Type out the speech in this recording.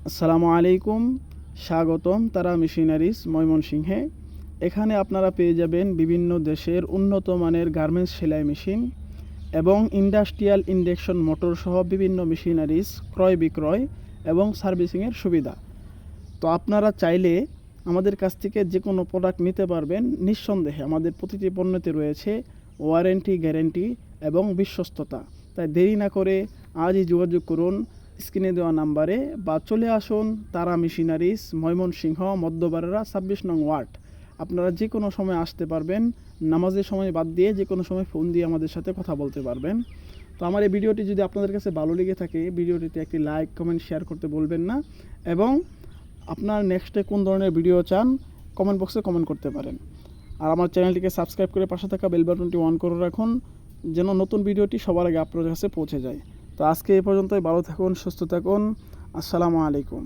আসসালামু আলাইকুম, স্বাগতম তারা মেশিনারিজ ময়মনসিংহে। এখানে আপনারা পেয়ে যাবেন বিভিন্ন দেশের উন্নত মানের গার্মেন্টস সেলাই মেশিন এবং ইন্ডাস্ট্রিয়াল ইন্ডাকশন মোটর সহ বিভিন্ন মেশিনারিজ ক্রয় বিক্রয় এবং সার্ভিসিংয়ের সুবিধা। তো আপনারা চাইলে আমাদের কাছ থেকে যে কোনো প্রোডাক্ট নিতে পারবেন নিঃসন্দেহে। আমাদের প্রতিটি পণ্যতে রয়েছে ওয়ারেন্টি, গ্যারেন্টি এবং বিশ্বস্ততা। তাই দেরি না করে আজই যোগাযোগ করুন স্ক্রিনে দেওয়া নাম্বারে বা চলে আসুন তারা মেশিনারিজ ময়মনসিংহ মধ্যবাড়িয়া 26 নং ওয়ার্ড। আপনারা যে কোনো সময় আসতে পারবেন, নামাজের সময় বাদ দিয়ে যে কোনো সময় ফোন দিয়ে আমাদের সাথে কথা বলতে পারবেন। তো আমার এই ভিডিওটি যদি আপনাদের কাছে ভালো লেগে থাকে, ভিডিওটিতে একটি লাইক, কমেন্ট, শেয়ার করতে বলবেন না এবং আপনার নেক্সটে কোন ধরনের ভিডিও চান কমেন্ট বক্সে কমেন্ট করতে পারেন। আর আমার চ্যানেলটিকে সাবস্ক্রাইব করে পাশে থাকা বেল বাটনটি অন করে রাখুন যেন নতুন ভিডিওটি সবার আগে আপনাদের কাছে পৌঁছে যায়। তো আজকে এই পর্যন্তই। ভালো থাকুন, সুস্থ থাকুন। আসসালামু আলাইকুম।